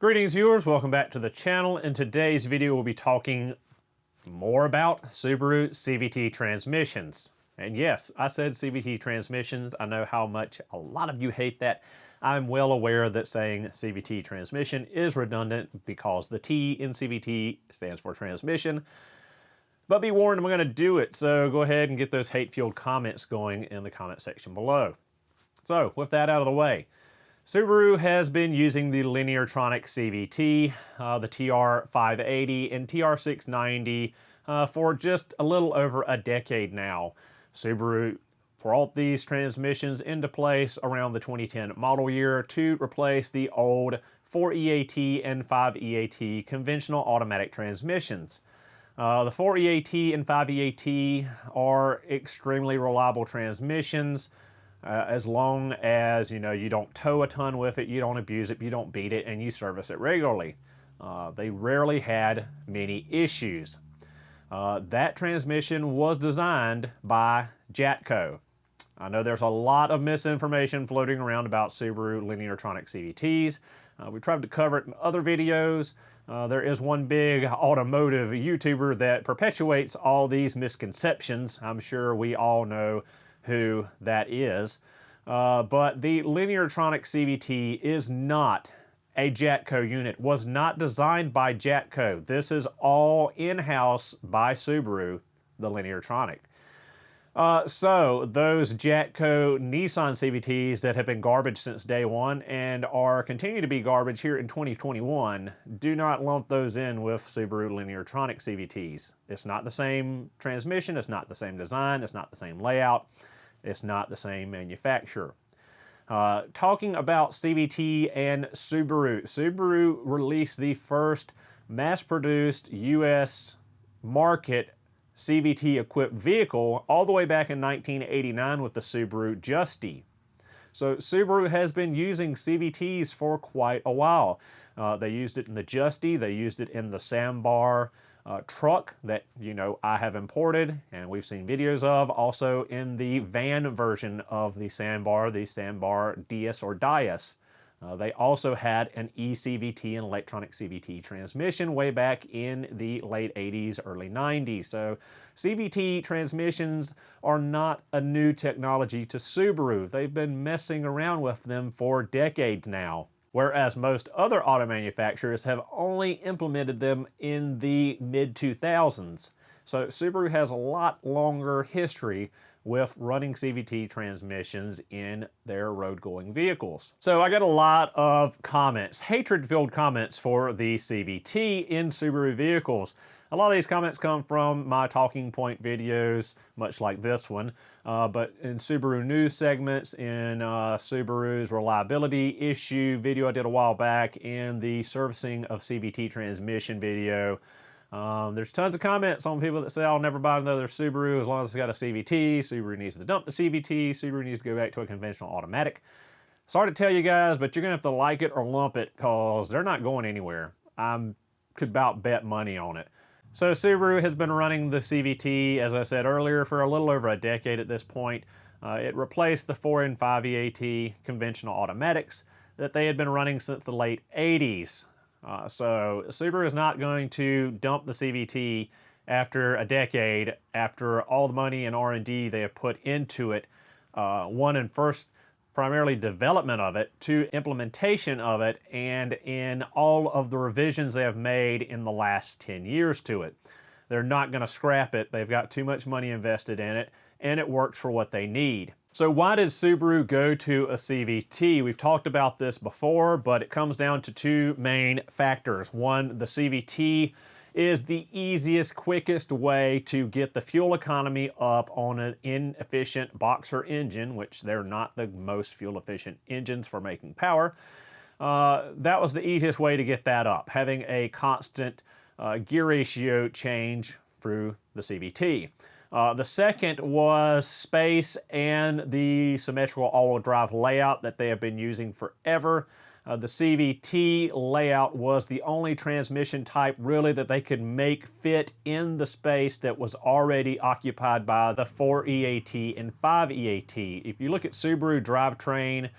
Greetings viewers, welcome back to the channel. In today's video we'll be talking more about Subaru CVT transmissions. And yes, I said CVT transmissions. I know how much a lot of you hate that. I'm well aware that saying CVT transmission is redundant because the T in CVT stands for transmission. But be warned, I'm going to do it, so go ahead and get those hate-fueled comments going in the comment section below. So, with that out of the way, Subaru has been using the Lineartronic CVT, the TR580 and TR690 for just a little over a decade now. Subaru brought these transmissions into place around the 2010 model year to replace the old 4EAT and 5EAT conventional automatic transmissions. The 4EAT and 5EAT are extremely reliable transmissions. As long as you don't tow a ton with it, you don't abuse it, you don't beat it, and you service it regularly. They rarely had many issues. That transmission was designed by Jatco. I know there's a lot of misinformation floating around about Subaru Lineartronic CVTs. We tried to cover it in other videos. There is one big automotive YouTuber that perpetuates all these misconceptions. I'm sure we all know who that is. But the Lineartronic CVT is not a Jatco unit, was not designed by Jatco. This is all in-house by Subaru, the Lineartronic. So those Jatco Nissan CVTs that have been garbage since day one and are continuing to be garbage here in 2021, do not lump those in with Subaru Lineartronic CVTs. It's not the same transmission, it's not the same design, it's not the same layout. It's not the same manufacturer. Talking about CVT and Subaru. Subaru released the first mass-produced U.S. market CVT-equipped vehicle all the way back in 1989 with the Subaru Justy. So Subaru has been using CVTs for quite a while. They used it in the Justy, they used it in the Sambar truck that I have imported and we've seen videos of, also in the van version of the Sambar DS or Dias. They also had an eCVT and electronic CVT transmission way back in the late 80s, early 90s. So CVT transmissions are not a new technology to Subaru. They've been messing around with them for decades now, whereas most other auto manufacturers have only implemented them in the mid-2000s. So Subaru has a lot longer history with running CVT transmissions in their road-going vehicles. So I got a lot of comments, hatred-filled comments for the CVT in Subaru vehicles. A lot of these comments come from my talking point videos, much like this one, but in Subaru news segments, in Subaru's reliability issue video I did a while back, in the servicing of CVT transmission video. There's tons of comments on people that say, I'll never buy another Subaru as long as it's got a CVT. Subaru needs to dump the CVT. Subaru needs to go back to a conventional automatic. Sorry to tell you guys, but you're going to have to like it or lump it because they're not going anywhere. I could about bet money on it. So Subaru has been running the CVT, as I said earlier, for a little over a decade at this point. It replaced the 4 and 5 EAT conventional automatics that they had been running since the late 80s. So Subaru is not going to dump the CVT after a decade, after all the money and R&D they have put into it. One, and first, primarily development of it, to implementation of it, and in all of the revisions they have made in the last 10 years to it. They're not going to scrap it. They've got too much money invested in it, and it works for what they need. So why did Subaru go to a CVT? We've talked about this before, but it comes down to two main factors. One, the CVT is the easiest, quickest way to get the fuel economy up on an inefficient boxer engine, which they're not the most fuel efficient engines for making power. That was the easiest way to get that up, having a constant gear ratio change through the CVT. The second was space and the symmetrical all-wheel drive layout that they have been using forever. The CVT layout was the only transmission type really that they could make fit in the space that was already occupied by the 4EAT and 5EAT. If you look at Subaru drivetrain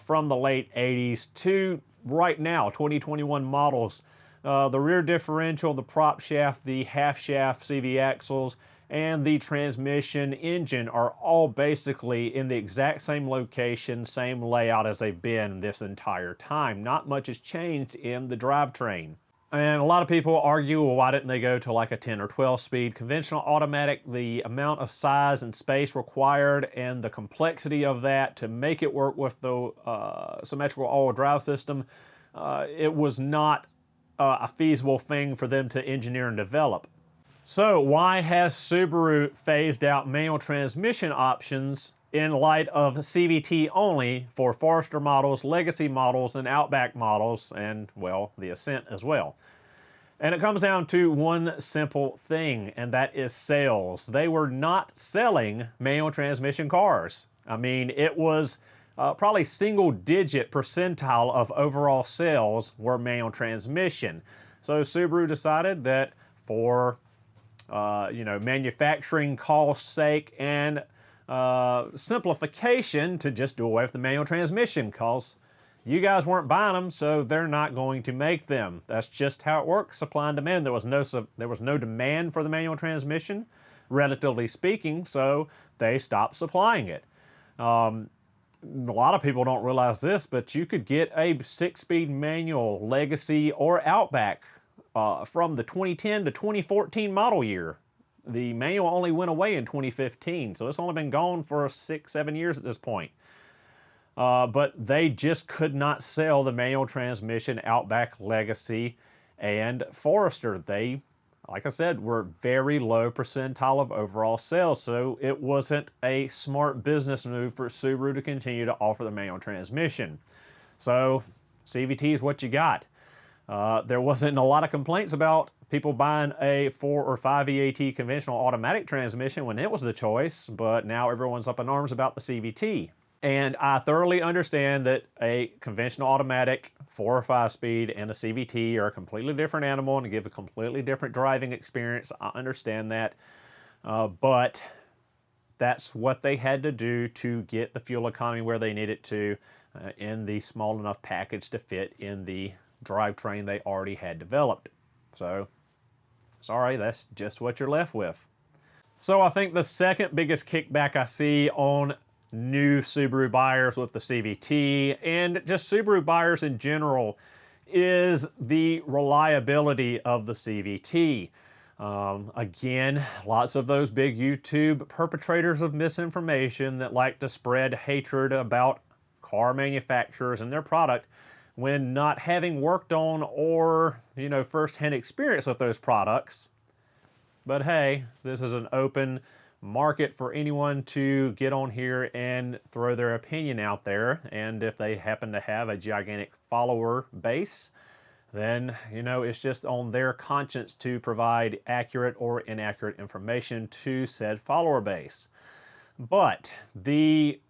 from the late 80s to right now, 2021 models, the rear differential, the prop shaft, the half shaft CV axles, and the transmission engine are all basically in the exact same location, same layout as they've been this entire time. Not much has changed in the drivetrain. And a lot of people argue, well, why didn't they go to like a 10 or 12 speed conventional automatic? The amount of size and space required and the complexity of that to make it work with the symmetrical all-wheel drive system, it was not a feasible thing for them to engineer and develop. So why has Subaru phased out manual transmission options in light of CVT only for Forester models, Legacy models, and Outback models, and, well, the Ascent as well? And it comes down to one simple thing, and that is sales. They were not selling manual transmission cars. I mean, it was probably single-digit percentile of overall sales were manual transmission. So Subaru decided that for manufacturing cost sake and simplification to just do away with the manual transmission, because you guys weren't buying them, so they're not going to make them. That's just how it works, supply and demand. There was no demand for the manual transmission, relatively speaking, so they stopped supplying it. A lot of people don't realize this, but you could get a 6-speed manual Legacy or Outback from the 2010 to 2014 model year. The manual only went away in 2015, so it's only been gone for 6-7 years at this point. But they just could not sell the manual transmission Outback, Legacy, and Forester. They, like I said, were very low percentile of overall sales, so it wasn't a smart business move for Subaru to continue to offer the manual transmission. So CVT is what you got. There wasn't a lot of complaints about people buying a 4 or 5 EAT conventional automatic transmission when it was the choice, but now everyone's up in arms about the CVT. And I thoroughly understand that a conventional automatic 4 or 5 speed and a CVT are a completely different animal and give a completely different driving experience. I understand that. But that's what they had to do to get the fuel economy where they needed to in the small enough package to fit in the drivetrain they already had developed. So, sorry, that's just what you're left with. So I think the second biggest kickback I see on new Subaru buyers with the CVT and just Subaru buyers in general is the reliability of the CVT. Again, lots of those big YouTube perpetrators of misinformation that like to spread hatred about car manufacturers and their product when not having worked on or, first-hand experience with those products. But hey, this is an open market for anyone to get on here and throw their opinion out there. And if they happen to have a gigantic follower base, then, it's just on their conscience to provide accurate or inaccurate information to said follower base. But the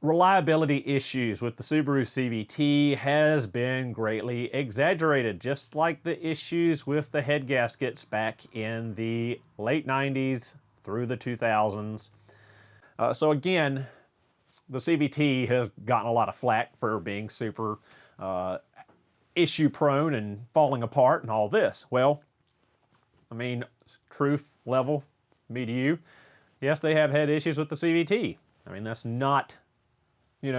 reliability issues with the Subaru CVT has been greatly exaggerated, just like the issues with the head gaskets back in the late 90s through the 2000s. So again, the CVT has gotten a lot of flack for being super issue prone and falling apart and all this. Well, I mean, truth level, me to you, yes, they have had issues with the CVT. I mean, that's not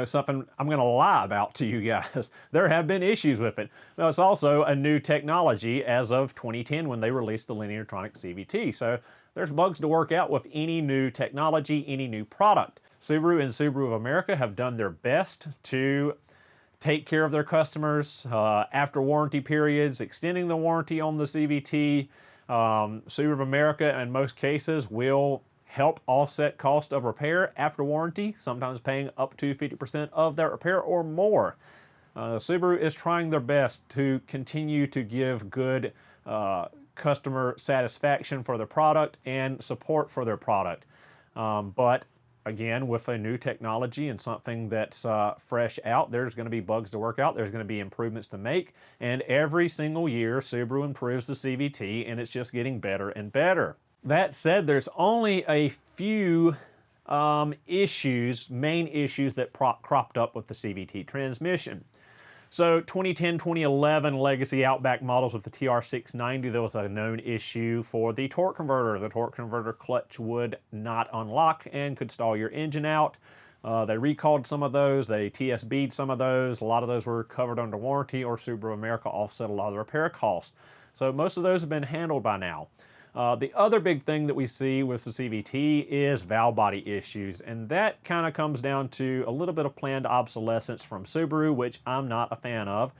something I'm going to lie about to you guys. There have been issues with it. Now, it's also a new technology as of 2010 when they released the Lineartronic CVT. So there's bugs to work out with any new technology, any new product. Subaru and Subaru of America have done their best to take care of their customers after warranty periods, extending the warranty on the CVT. Subaru of America, in most cases, will help offset cost of repair after warranty, sometimes paying up to 50% of that repair or more. Subaru is trying their best to continue to give good customer satisfaction for their product and support for their product. But again, with a new technology and something that's fresh out, there's going to be bugs to work out, there's going to be improvements to make, and every single year Subaru improves the CVT and it's just getting better and better. That said, there's only a few main issues that cropped up with the CVT transmission. So 2010, 2011 legacy Outback models with the TR690, there was a known issue for the torque converter. The torque converter clutch would not unlock and could stall your engine out. They recalled some of those, they TSB'd some of those. A lot of those were covered under warranty, or Subaru America offset a lot of the repair costs. So most of those have been handled by now. The other big thing that we see with the CVT is valve body issues, and that kind of comes down to a little bit of planned obsolescence from Subaru, which I'm not a fan of.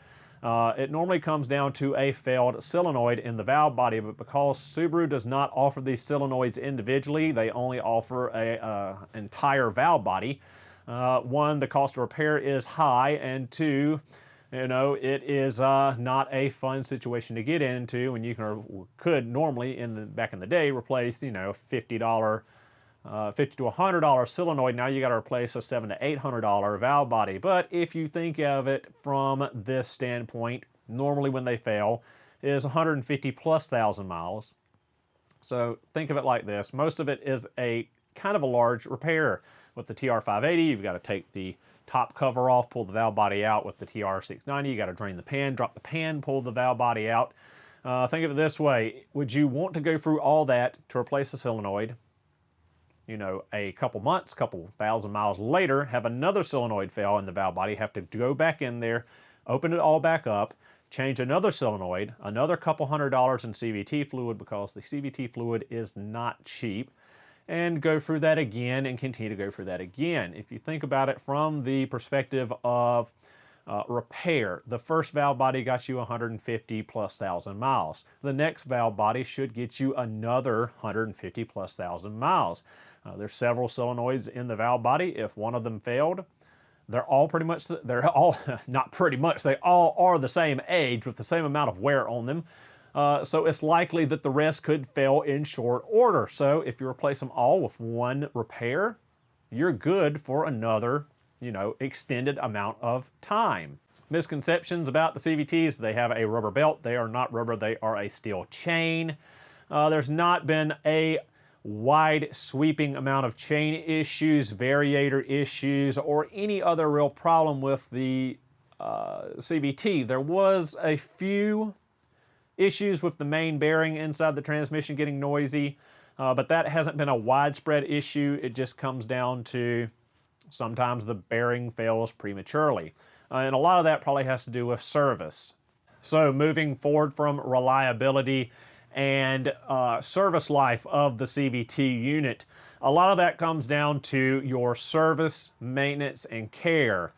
It normally comes down to a failed solenoid in the valve body, but because Subaru does not offer these solenoids individually, they only offer an entire valve body. One, the cost of repair is high, and two, you know, it is not a fun situation to get into when you could normally, back in the day, replace, you know, $50 to $100 solenoid. Now you got to replace a $700 to $800 valve body. But if you think of it from this standpoint, normally when they fail is 150 plus thousand miles. So think of it like this: most of it is a kind of a large repair. With the TR580, you've got to take the top cover off, pull the valve body out. With the TR690, you got to drain the pan, drop the pan, pull the valve body out. Think of it this way: would you want to go through all that to replace a solenoid? You know, a couple months, couple thousand miles later, have another solenoid fail in the valve body, have to go back in there, open it all back up, change another solenoid, another couple $100 in CVT fluid, because the CVT fluid is not cheap, and go through that again and continue to go through that again. If you think about it from the perspective of repair, the first valve body got you 150 plus thousand miles. The next valve body should get you another 150 plus thousand miles. There's several solenoids in the valve body. If one of them failed, they're all not pretty much, they all are the same age with the same amount of wear on them. So it's likely that the rest could fail in short order. So if you replace them all with one repair, you're good for another, you know, extended amount of time. Misconceptions about the CVTs: they have a rubber belt. They are not rubber, they are a steel chain. There's not been a wide sweeping amount of chain issues, variator issues, or any other real problem with the CVT. There was a few issues with the main bearing inside the transmission getting noisy, but that hasn't been a widespread issue. It just comes down to sometimes the bearing fails prematurely. And a lot of that probably has to do with service. So moving forward from reliability and service life of the CVT unit, a lot of that comes down to your service, maintenance, and care.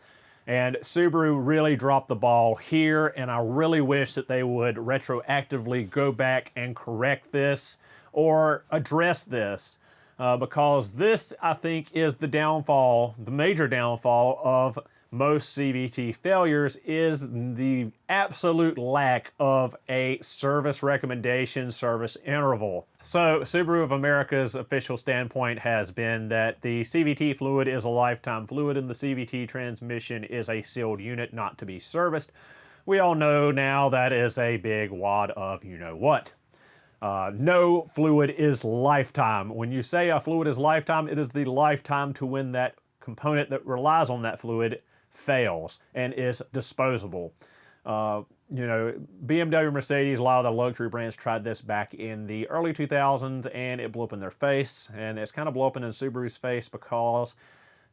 And Subaru really dropped the ball here, and I really wish that they would retroactively go back and correct this or address this, because this, I think, is the downfall, the major downfall of most CVT failures, is the absolute lack of a service recommendation, service interval. So Subaru of America's official standpoint has been that the CVT fluid is a lifetime fluid and the CVT transmission is a sealed unit not to be serviced. We all know now that is a big wad of you-know-what. No fluid is lifetime. When you say a fluid is lifetime, it is the lifetime to when that component that relies on that fluid fails and is disposable. You know, BMW, Mercedes, a lot of the luxury brands tried this back in the early 2000s, and it blew up in their face, and it's kind of blew up in Subaru's face because,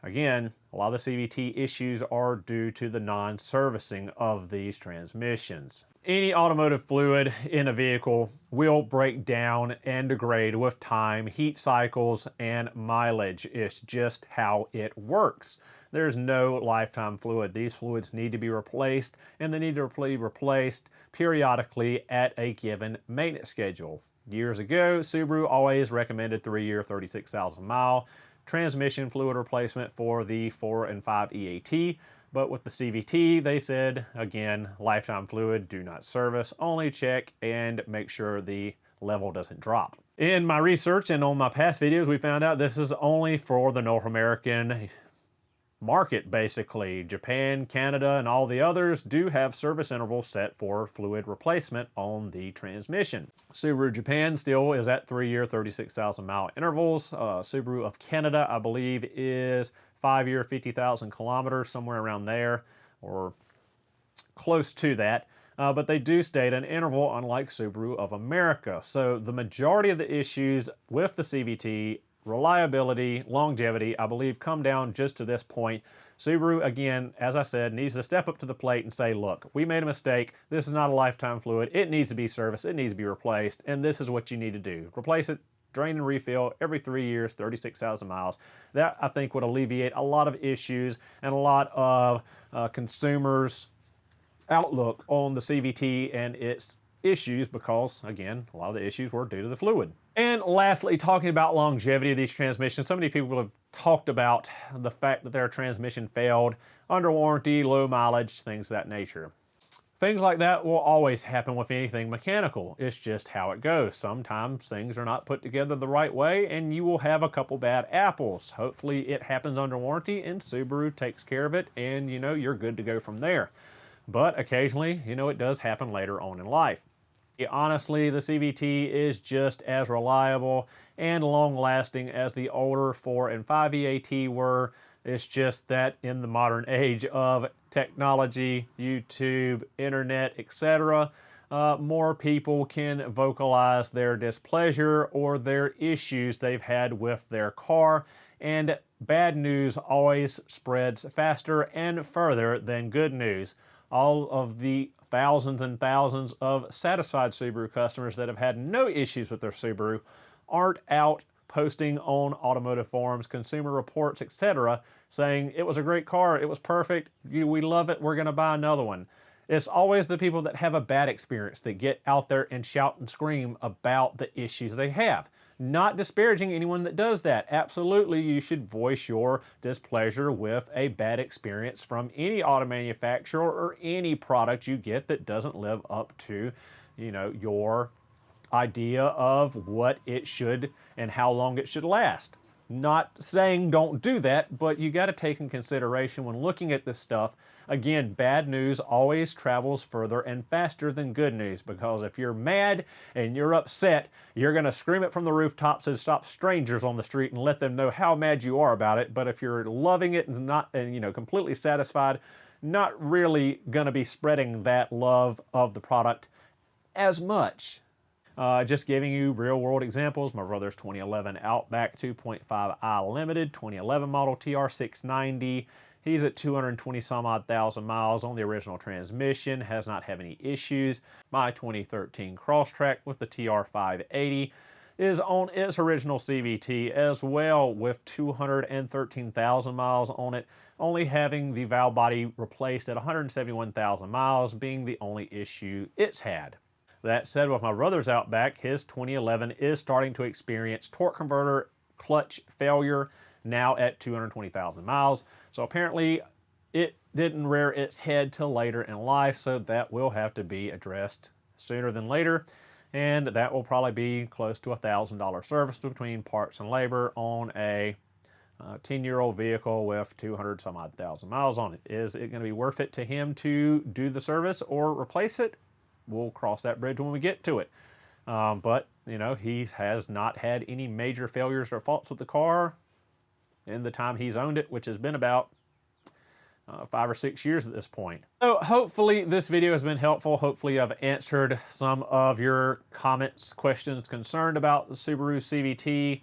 again, a lot of the CVT issues are due to the non-servicing of these transmissions. Any automotive fluid in a vehicle will break down and degrade with time, heat cycles, and mileage. It's just how it works. There's no lifetime fluid. These fluids need to be replaced, and they need to be replaced periodically at a given maintenance schedule. Years ago, Subaru always recommended 3-year, 36,000 mile transmission fluid replacement for the 4 and 5 EAT, but with the CVT, they said, again, lifetime fluid, do not service, only check and make sure the level doesn't drop. In my research and on my past videos, we found out this is only for the North American market, basically. Japan, Canada, and all the others do have service intervals set for fluid replacement on the transmission. Subaru Japan still is at 3-year, 36,000 mile intervals. Subaru of Canada, I believe, is 5-year, 50,000 kilometers, somewhere around there, or close to that. But they do state an interval, unlike Subaru of America. So the majority of the issues with the CVT, reliability, longevity, I believe come down just to this point. Subaru, again, as I said, needs to step up to the plate and say, look, we made a mistake. This is not a lifetime fluid. It needs to be serviced. It needs to be replaced. And this is what you need to do. Replace it, drain and refill every 3 years, 36,000 miles. That, I think, would alleviate a lot of issues and a lot of consumers' outlook on the CVT and its issues, because again, a lot of the issues were due to the fluid. And lastly, talking about longevity of these transmissions, so many people have talked about the fact that their transmission failed under warranty, low mileage, things of that nature. Things like that will always happen with anything mechanical. It's just how it goes. Sometimes things are not put together the right way and you will have a couple bad apples. Hopefully it happens under warranty and Subaru takes care of it and you're good to go from there. But occasionally, it does happen later on in life. Honestly, the CVT is just as reliable and long-lasting as the older 4 and 5 EAT were. It's just that in the modern age of technology, YouTube, internet, etc., more people can vocalize their displeasure or their issues they've had with their car, and bad news always spreads faster and further than good news. All of the thousands and thousands of satisfied Subaru customers that have had no issues with their Subaru aren't out posting on automotive forums, consumer reports, etc., saying it was a great car, it was perfect, we love it, we're going to buy another one. It's always the people that have a bad experience that get out there and shout and scream about the issues they have. Not disparaging anyone that does that. Absolutely, you should voice your displeasure with a bad experience from any auto manufacturer or any product you get that doesn't live up to, your idea of what it should and how long it should last. Not saying don't do that, but you got to take in consideration when looking at this stuff. Again, bad news always travels further and faster than good news, because if you're mad and you're upset, you're going to scream it from the rooftops and stop strangers on the street and let them know how mad you are about it. But if you're loving it and completely satisfied, not really going to be spreading that love of the product as much. Just giving you real world examples, my brother's 2011 Outback 2.5i Limited, 2011 model TR690. He's at 220 some odd thousand miles on the original transmission, has not had any issues. My 2013 Crosstrack with the TR580 is on its original CVT as well, with 213,000 miles on it, only having the valve body replaced at 171,000 miles being the only issue it's had. That said, with my brother's Outback, his 2011 is starting to experience torque converter clutch failure, now at 220,000 miles. So apparently it didn't rear its head till later in life, so that will have to be addressed sooner than later. And that will probably be close to $1,000 service between parts and labor on a 10-year-old vehicle with 200 some odd thousand miles on it. Is it going to be worth it to him to do the service or replace it? We'll cross that bridge when we get to it. But he has not had any major failures or faults with the car in the time he's owned it, which has been about 5 or 6 years at this point. So hopefully this video has been helpful. Hopefully I've answered some of your comments, questions, concerned about the Subaru CVT,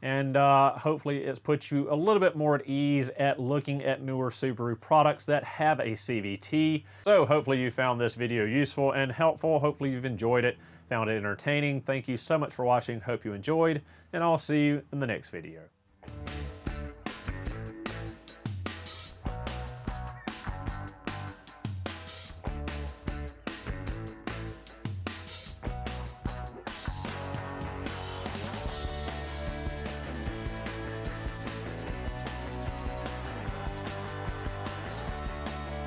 and hopefully it's put you a little bit more at ease at looking at newer Subaru products that have a CVT. So hopefully you found this video useful and helpful. Hopefully you've enjoyed it, found it entertaining. Thank you so much for watching. Hope you enjoyed, and I'll see you in the next video.